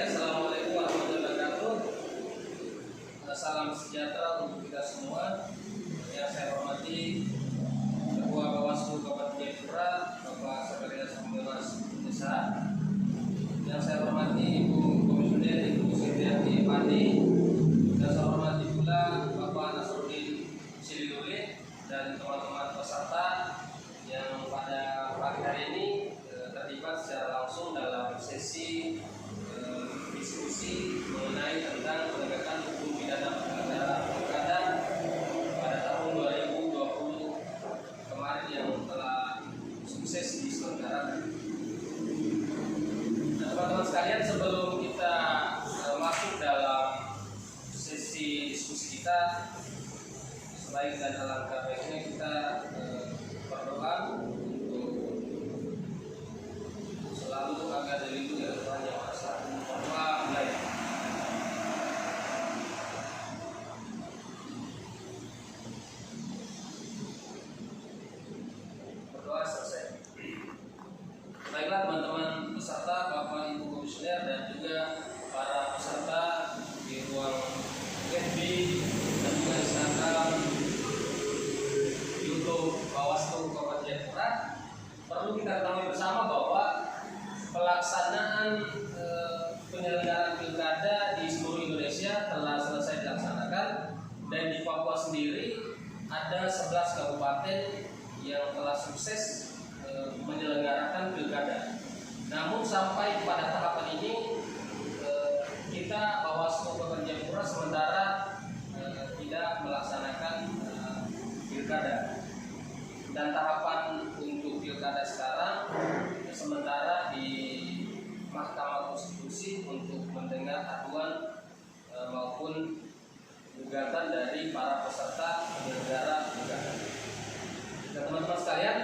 Assalamualaikum warahmatullahi wabarakatuh. Salam sejahtera untuk kita semua. Yang saya hormati Ketua Bawaslu Kabupaten Jayapura, Bapak Sekretaris Pengurus Desa. Yang saya hormati Ibu Komisioner Ibu Siti Pandi. Yang saya hormati pula Bapak Nasruddin Sililule dan teman-teman peserta yang pada pagi hari ini terlibat secara langsung dalam sesi diskusi mengenai tentang penegakan hukum pidana pelanggaran pilkada pada tahun 2020 kemarin yang telah sukses diselenggarakan. Nah, teman-teman sekalian, sebelum kita masuk dalam sesi diskusi kita, sebaik dan alangkah baiknya kita berdoa untuk selalu agar dilindungi oleh Tuhan Yang Maha Esa. Berdoa mulai. Berdoa selesai. Baiklah teman-teman peserta, Bapak Ibu Komisioner dan juga para peserta di ruang FB dan juga Instagram, YouTube Bawaslu Kabupaten Jayapura. Perlu kita ketahui bersama bahwa pelaksanaan penyelenggaraan pilkada di seluruh Indonesia telah selesai dilaksanakan, dan di Papua sendiri ada 11 kabupaten yang telah sukses menyelenggarakan pilkada. Namun sampai pada tahapan ini kita Bawaslu Kabupaten Jayapura sementara tidak melaksanakan pilkada. Dan tahapan untuk pilkada sekarang sementara di Mahkamah Konstitusi untuk mendengar aduan maupun gugatan dari para peserta penyelenggara pilkada. Dan teman-teman sekalian,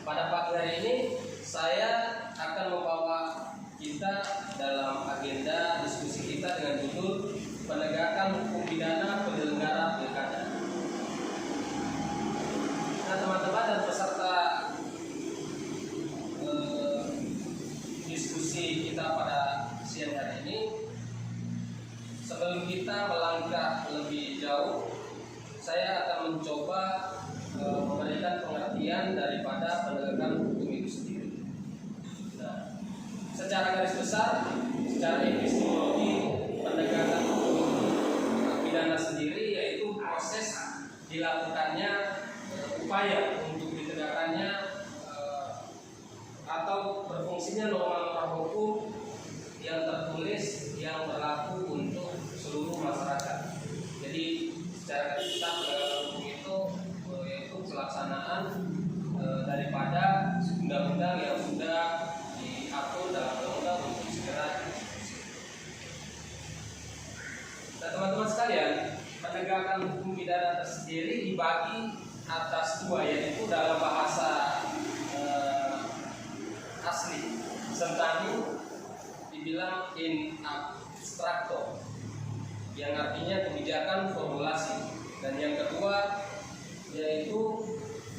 pada pagi hari ini saya akan membawa kita dalam agenda diskusi kita dengan judul penegakan hukum pidana penyelenggara pilkada. Nah, teman-teman dan peserta diskusi kita pada siang hari ini, sebelum kita melangkah lebih jauh, saya akan mencoba memberikan pengertian daripada penegakan hukum itu sendiri. Nah, secara garis besar, secara epistemologi, penegakan hukum pidana sendiri yaitu proses dilakukannya upaya untuk ditegakkannya atau berfungsinya norma-norma hukum yang tertulis yang berlaku untuk seluruh masyarakat. Jadi secara garis besar penegakan hukum itu yaitu pelaksanaan daripada undang-undang yang sudah diatur dalam undang-undang untuk segera dieksekusi. Nah, teman-teman sekalian, penegakan hukum pidana tersendiri dibagi atas dua, yaitu dalam bahasa asli Sentani dibilang in abstracto, yang artinya kebijakan formulasi, dan yang kedua yaitu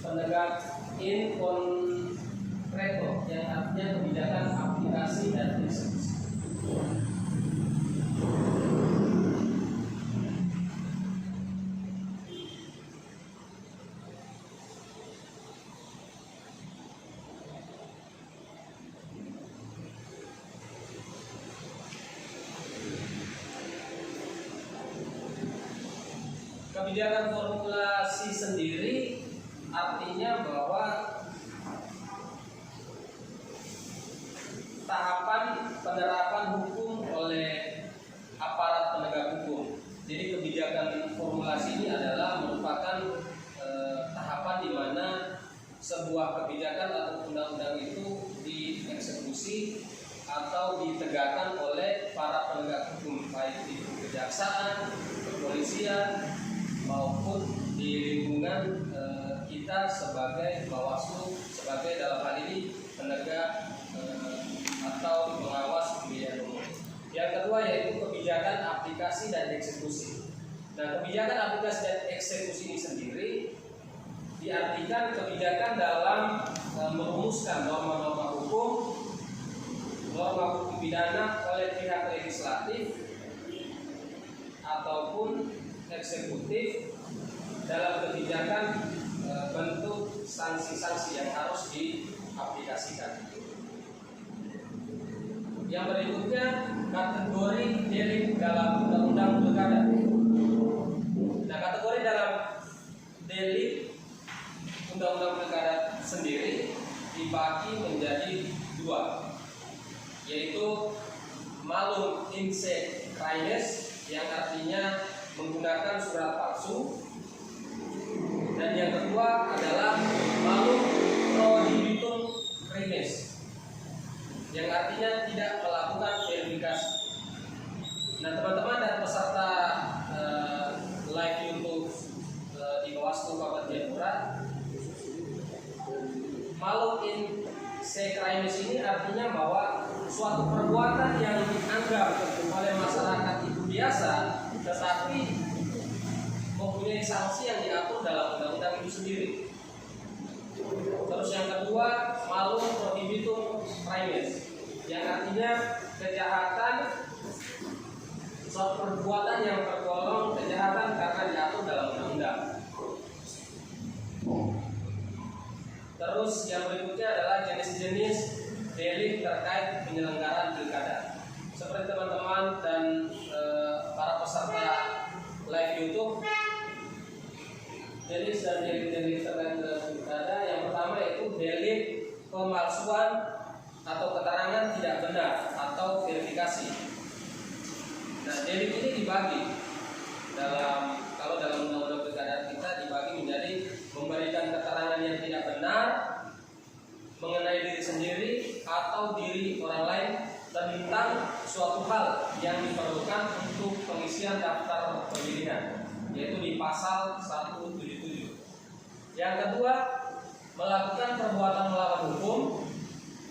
penegak in concreto, yang artinya kebijakan aplikasi dan eksekusi. Kebijakan formulasi sendiri artinya bahwa tahapan penerapan hukum oleh aparat penegak hukum. Jadi kebijakan formulasi ini adalah merupakan tahapan di mana sebuah kebijakan atau undang-undang itu dieksekusi atau ditegakkan oleh para penegak hukum, baik di kejaksaan, kepolisian, maupun di lingkungan kita sebagai Bawaslu, sebagai dalam hal ini penegak atau pengawas pemilihan umum. Yang kedua yaitu kebijakan aplikasi dan eksekusi. Nah, kebijakan aplikasi dan eksekusi ini sendiri diartikan kebijakan dalam merumuskan norma-norma hukum pidana oleh pihak legislatif ataupun eksekutif dalam kebijakan bentuk sanksi-sanksi yang harus diaplikasikan. Yang berikutnya kategori delik dalam undang-undang pilkada. Nah, kategori dalam delik undang-undang pilkada sendiri dibagi menjadi dua, yaitu malum inse crimes yang artinya menggunakan surat palsu, dan yang kedua adalah malum prohibitum crimes yang artinya tidak melakukan verifikasi. Nah, teman-teman dan peserta live YouTube di Bawaslu Kabupaten Jayapura, malum in se crimes ini artinya bahwa suatu perbuatan yang dianggap oleh masyarakat itu biasa, tetapi mempunyai sanksi yang diatur dalam undang-undang itu sendiri. Terus yang kedua, malum prohibitum crimes yang artinya kejahatan, suatu perbuatan yang tergolong kejahatan karena diatur dalam undang-undang. Terus yang berikutnya adalah jenis-jenis delik terkait penyelenggaraan pilkada. Seperti teman-teman dan para peserta live YouTube, delik dan delik terkait pilkada yang pertama yaitu delik pemalsuan atau keterangan tidak benar atau verifikasi. Nah, delik ini dibagi kalau dalam undang-undang pilkada kita dibagi menjadi memberikan keterangan yang tidak benar mengenai diri sendiri atau diri orang lain tentang suatu hal yang diperlukan untuk pengisian daftar pemilihan, yaitu di pasal 177. Yang kedua, melakukan perbuatan melawan hukum,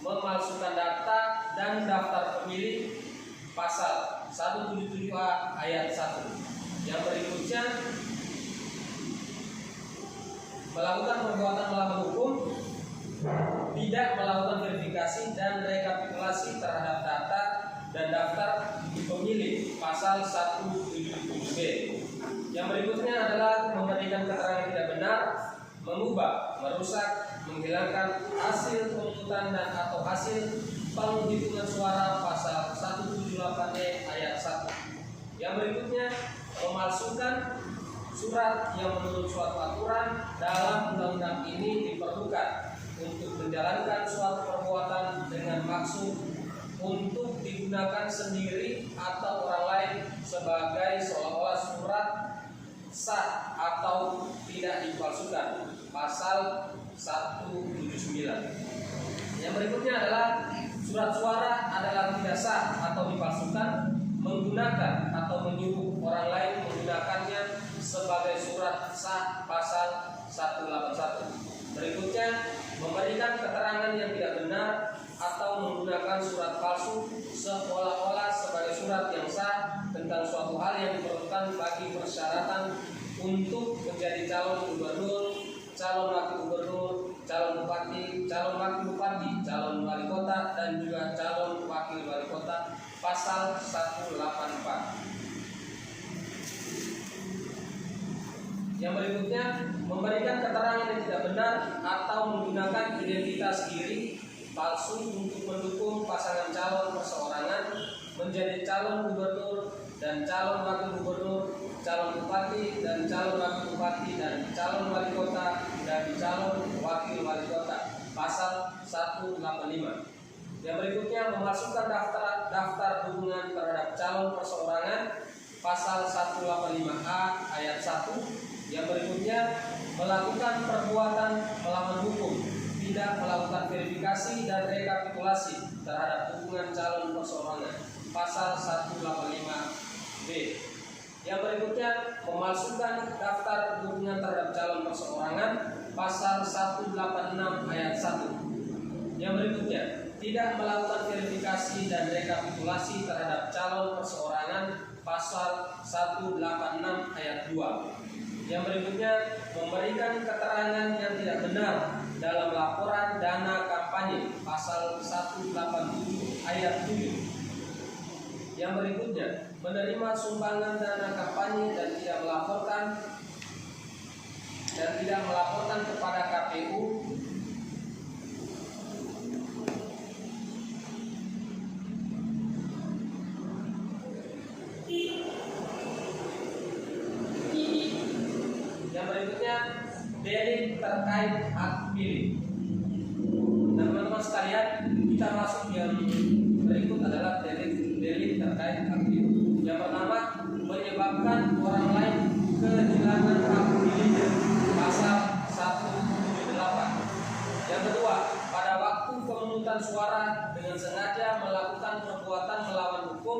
memalsukan data dan daftar pemilih, pasal 177A ayat 1. Yang berikutnya, melakukan perbuatan melawan hukum, tidak melakukan verifikasi dan rekapitulasi terhadap data dan daftar pemilih, pasal 177B. Yang berikutnya adalah memberikan keterangan tidak benar, mengubah, merusak, menghilangkan hasil pemungutan dan atau hasil penghitungan suara, pasal 178E ayat 1. Yang berikutnya, memalsukan surat yang menurut suatu aturan dalam undang-undang ini diperlukan untuk menjalankan suatu perbuatan dengan maksud untuk digunakan sendiri atau orang lain sebagai seolah-olah surat sah atau tidak dipalsukan, pasal 179. Yang berikutnya adalah surat suara adalah tidak sah atau dipalsukan, menggunakan atau menyuruh orang lain menggunakannya sebagai surat sah, pasal 181. Berikutnya, memberikan keterangan yang tidak benar atau menggunakan surat palsu seolah-olah sebagai surat yang sah tentang suatu hal yang diperlukan bagi persyaratan untuk menjadi calon gubernur, calon wakil gubernur, calon bupati, calon wakil bupati, calon wali kota, dan juga calon wakil wali kota, pasal 184. Yang berikutnya, memberikan keterangan yang tidak benar atau menggunakan identitas diri palsu untuk mendukung pasangan calon perseorangan menjadi calon gubernur dan calon wakil gubernur, calon bupati dan calon wakil bupati, dan calon wali kota dan calon wakil wali kota, pasal 185. Yang berikutnya, memasukkan daftar dukungan terhadap calon perseorangan, pasal 185A ayat 1. Yang berikutnya, melakukan perbuatan melawan hukum, tidak melakukan verifikasi dan rekapitulasi terhadap dukungan calon perseorangan, pasal 185B. Yang berikutnya, memalsukan daftar dukungan terhadap calon perseorangan, pasal 186 ayat 1. Yang berikutnya, tidak melakukan verifikasi dan rekapitulasi terhadap calon perseorangan, pasal 186 ayat 2. Yang berikutnya, memberikan keterangan yang tidak benar dalam laporan dana kampanye, pasal 187 ayat 7. Yang berikutnya, menerima sumbangan dana kampanye dan tidak melaporkan kepada KPU Yang berikutnya, delik terkait hak pilih. Nah, teman-teman sekalian, kita masuk yang berikut adalah delik terkait hak pilih. Yang pertama, menyebabkan orang lain kehilangan hak pilihnya, pasal 178. Yang kedua, pada waktu pemungutan suara dengan sengaja melakukan perbuatan melawan hukum,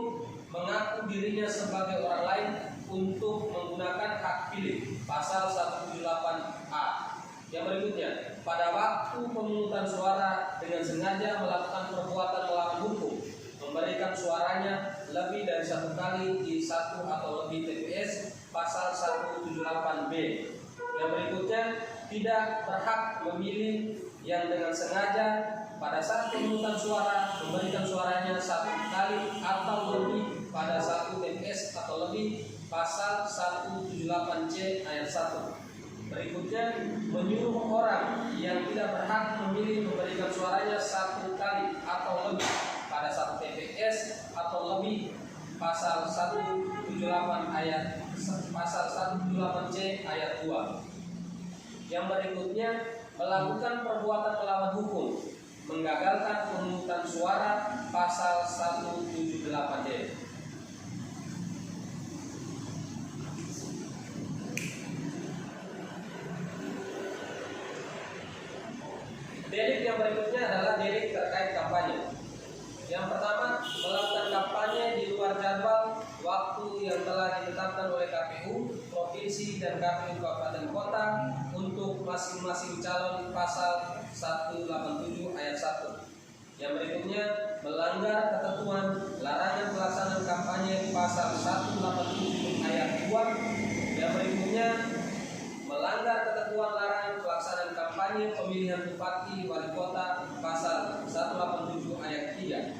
mengaku dirinya sebagai orang lain untuk menggunakan hak pilih, pasal 178A. Yang berikutnya, pada waktu pemungutan suara dengan sengaja melakukan perbuatan melawan hukum, memberikan suaranya lebih dari satu kali di satu atau lebih TPS, pasal 178B. Yang berikutnya, tidak berhak memilih yang dengan sengaja pada saat pemungutan suara memberikan suaranya satu kali atau lebih pada satu TPS atau lebih, pasal 178C ayat 1. Berikutnya, menyuruh orang yang tidak berhak memilih memberikan suaranya satu kali atau lebih pada satu TPS atau lebih, pasal 178C ayat 2. Yang berikutnya, melakukan perbuatan melawan hukum, menggagalkan pemungutan suara, pasal 178D. Delik yang berikutnya adalah delik terkait kampanye. Yang pertama, melakukan kampanye di luar jadwal waktu yang telah ditetapkan oleh KPU provinsi dan KPU kabupaten kota untuk masing-masing calon, pasal 187 ayat 1. Yang berikutnya, melanggar ketentuan larangan pelaksanaan kampanye, pasal 187 ayat 2. Yang berikutnya, melanggar ketentuan larangan pelaksanaan kampanye pemilihan bupati wali kota, pasal 187 ayat 3.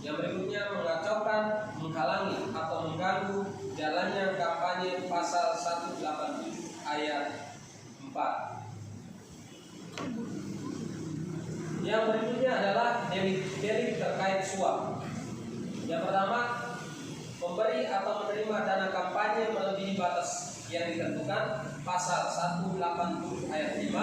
Yang berikutnya, mengacaukan, menghalangi atau mengganggu jalannya kampanye, pasal 187 ayat 4. Yang berikutnya adalah delik terkait suap. Yang pertama, memberi atau menerima dana kampanye melebihi batas yang ditentukan, pasal 187 ayat 5.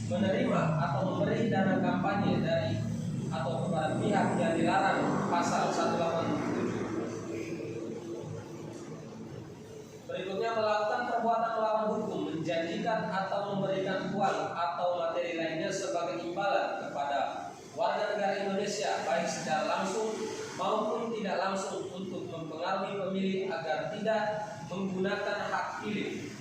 Menerima atau memberi dana kampanye dari atau kepada pihak yang dilarang, pasal 187. Berikutnya, melakukan perbuatan melawan hukum, menjanjikan atau memberikan uang atau materi lainnya sebagai imbalan kepada warga negara Indonesia, baik secara langsung maupun tidak langsung, untuk mempengaruhi pemilih agar tidak menggunakan hak pilih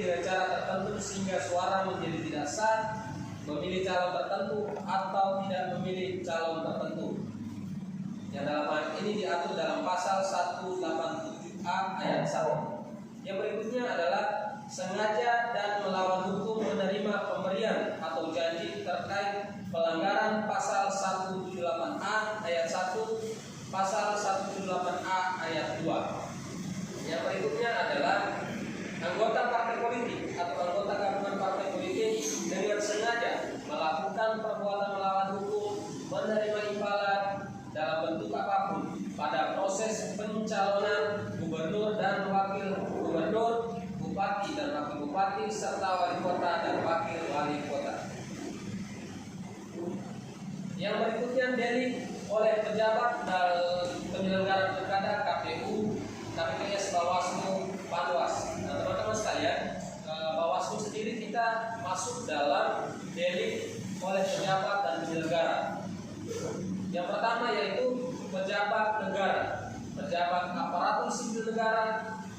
dengan cara tertentu sehingga suara menjadi tidak sah, memilih calon tertentu atau tidak memilih calon tertentu. Yang dalam hal ini diatur dalam pasal 187A ayat 1. Yang berikutnya adalah sengaja dan melawan hukum menerima pemberian atau janji terkait pelanggaran, pasal 178A ayat 1, pasal 178A ayat 2. Yang berikutnya adalah anggota partai politik atau anggota gabungan partai politik dengan sengaja melakukan perbuatan melawan hukum, menerima imbalan dalam bentuk apapun pada proses pencalonan gubernur dan wakil gubernur, bupati dan wakil bupati, serta wali kota dan wakil wali kota. Yang berikutnya, delik oleh pejabat dan penyelenggara pilkada, KPU, KPPS, Bawaslu, Panwas. Nah, teman-teman sekalian, Bawaslu sendiri kita masuk dalam delik oleh pejabat dan penyelenggara. Yang pertama yaitu pejabat negara, pejabat aparatur sipil negara,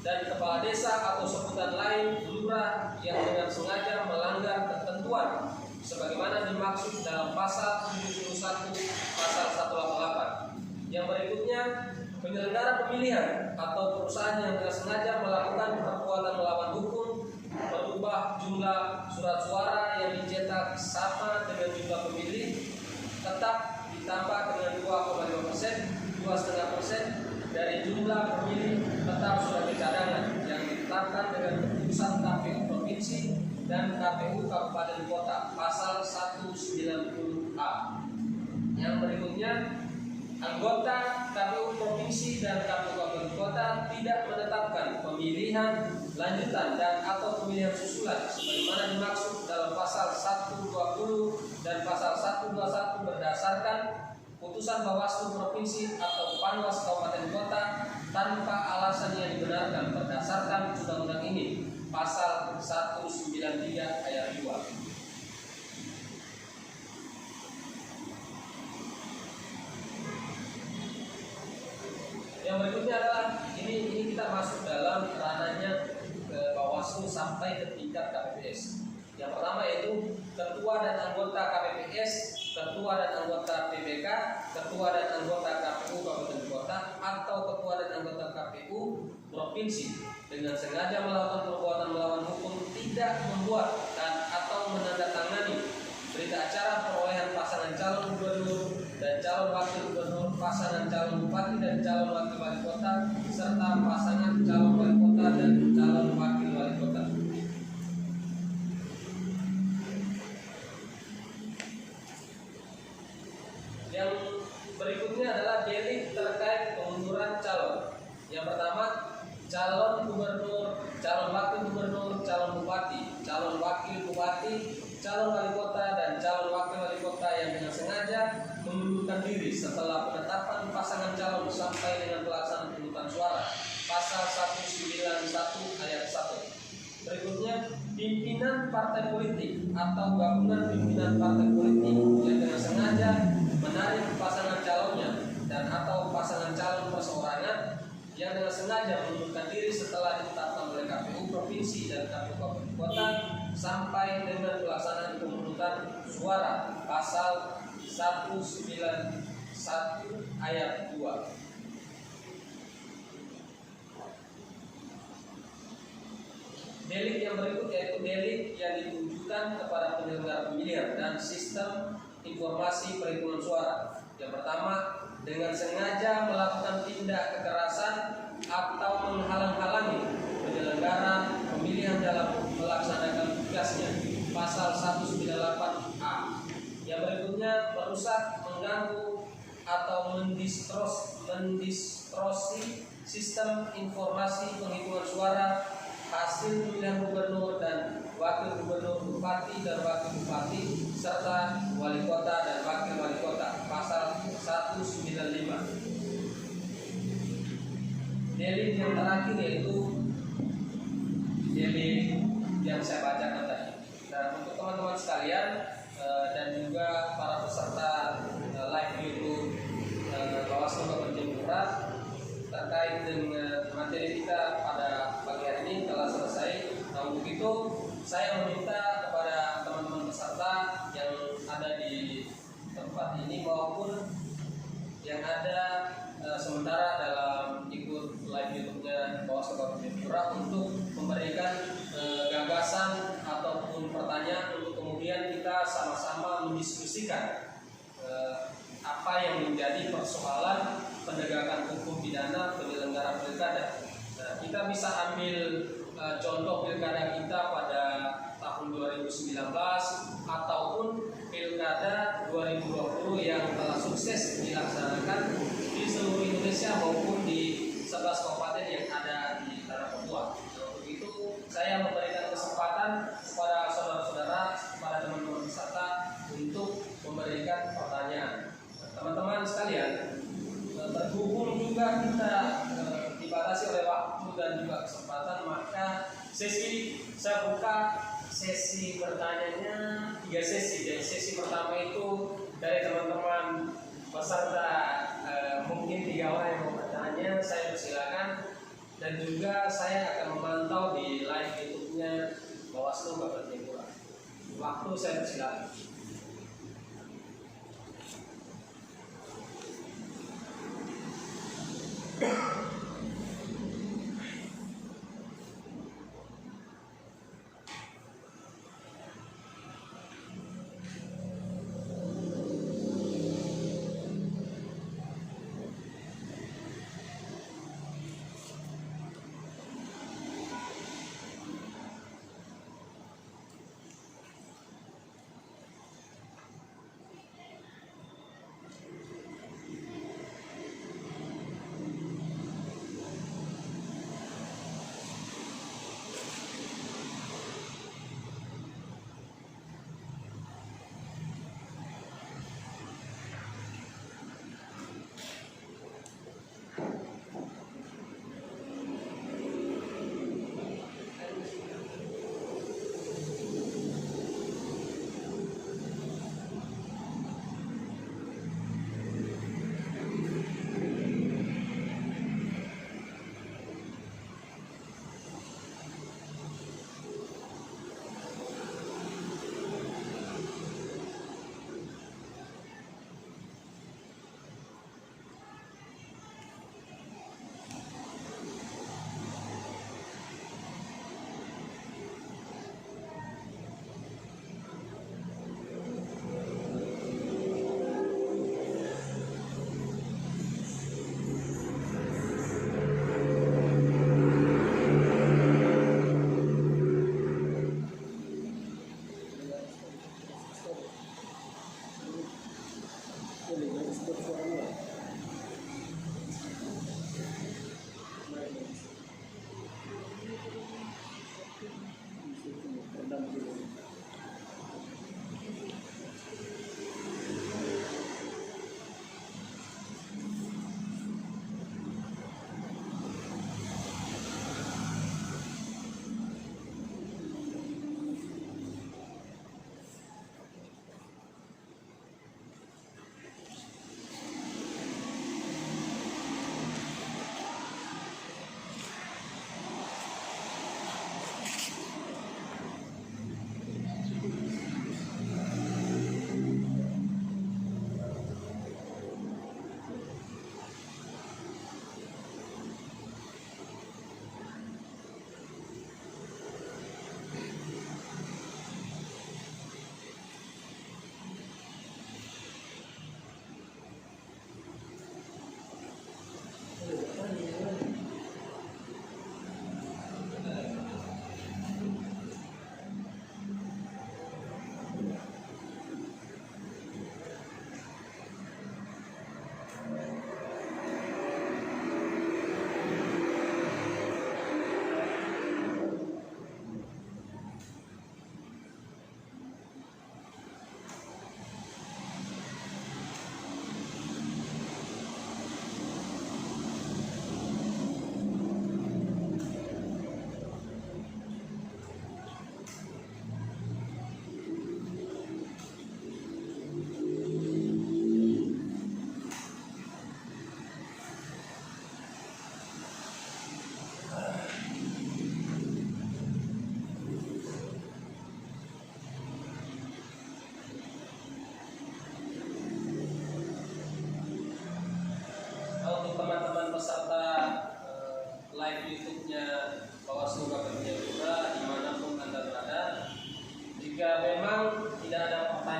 dan kepala desa atau sebutan lain lurah yang dengan sengaja melanggar ketentuan sebagaimana dimaksud dalam pasal 71 pasal 188. Yang berikutnya, penyelenggara pemilihan atau perusahaan yang dengan sengaja melakukan perbuatan melawan hukum, merubah jumlah surat suara yang dicetak sama dengan jumlah pemilih, tetap ditambah dengan 2,5%, 2,5% jumlah pemilih tetap sebagai cadangan yang ditetapkan dengan keputusan KPU Provinsi dan KPU Kabupaten Kota pasal 190A. Yang berikutnya, anggota KPU Provinsi dan KPU Kabupaten Kota tidak menetapkan pemilihan lanjutan dan atau pemilihan susulan sebagaimana dimaksud dalam pasal 120 dan pasal 121 berdasarkan putusan Bawaslu Provinsi atau Panwas Kabupaten Kota tanpa alasan yang dibenarkan berdasarkan undang-undang ini, pasal 193 ayat 2. Yang berikutnya adalah ini kita masuk dalam ranahnya ke Bawaslu sampai ke tingkat KPPS. Yang pertama yaitu ketua dan anggota KPPS, ketua dan anggota PBK, ketua dan anggota KPU Kabupaten Kota atau ketua dan anggota KPU Provinsi dengan sengaja melakukan perbuatan melawan hukum tidak membuat dan atau menandatangani berita acara perolehan pasangan calon gubernur dan calon wakil gubernur, pasangan calon bupati dan calon wakil wali kota, serta pasangan calon wali kota dan calon wakil wali kota. Yang berikutnya adalah delik terkait pengunduran calon. Yang pertama, calon gubernur, calon wakil gubernur, calon bupati, calon wakil bupati, calon wali kota dan calon wakil wali kota yang dengan sengaja mengundurkan diri setelah penetapan pasangan calon sampai dengan pelaksanaan pemungutan suara, pasal 191 ayat 1. Berikutnya, pimpinan partai politik atau gabungan pimpinan partai politik yang dengan sengaja menarik pasangan calonnya dan atau pasangan calon perseorangan yang dengan sengaja mengundurkan diri setelah ditetapkan oleh KPU Provinsi dan KPU Kabupaten Kota sampai dengan pelaksanaan pemungutan suara, pasal 191 ayat 2. Delik yang berikut yaitu delik yang ditujukan kepada penyelenggara pemilihan dan sistem informasi perhitungan suara. Yang pertama, dengan sengaja melakukan tindak kekerasan atau menghalang-halangi penyelenggara pemilihan dalam melaksanakan tugasnya, pasal 198A. Yang berikutnya, merusak, mengganggu atau mendistorsi sistem informasi penghitungan suara hasil pemilihan gubernur dan wakil gubernur, bupati dan wakil bupati, serta wali kota dan wakil wali kota, pasal 195. Delik yang terakhir yaitu delik yang saya bacakan tadi. Nah, untuk teman-teman sekalian dan juga para peserta live YouTube Bawaslu Kabupaten Jayapura terkait dengan materi kita pada pagi hari ini telah selesai. Nah, untuk itu saya meminta kepada teman-teman peserta yang ada di tempat ini maupun yang ada sementara dalam ikut live YouTube-nya Bawaslu Kabupaten Jayapura untuk memberikan gagasan ataupun pertanyaan untuk kemudian kita sama-sama mendiskusikan apa yang menjadi persoalan penegakan hukum pidana penyelenggara pilkada. Nah, kita bisa ambil contoh pilkada kita pada tahun 2019 ataupun pilkada 2020 yang telah sukses dilaksanakan di seluruh Indonesia maupun di 11 kabupaten yang ada di tanah Papua. Untuk itu saya memberikan kesempatan kepada saudara-saudara, kepada teman-teman peserta untuk memberikan pertanyaan. Teman-teman sekalian, berhubung juga kita dibatasi oleh waktu dan juga kesempatan, maka saya buka sesi bertanyanya 3 sesi. Jadi sesi pertama itu dari teman-teman peserta, mungkin 3 orang yang mau bertanya, saya persilakan, dan juga saya akan memantau di live YouTube-nya Bawaslu Kabupaten Jayapura. Waktu saya persilakan.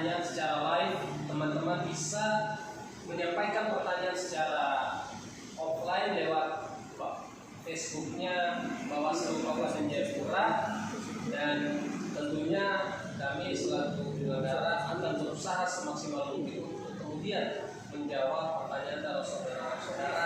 pertanyaan secara live, teman-teman bisa menyampaikan pertanyaan secara offline lewat Facebooknya Bawaslu Kabupaten Jayapura, dan tentunya kami selaku penyelenggara akan berusaha semaksimal mungkin untuk kemudian menjawab pertanyaan dari saudara-saudara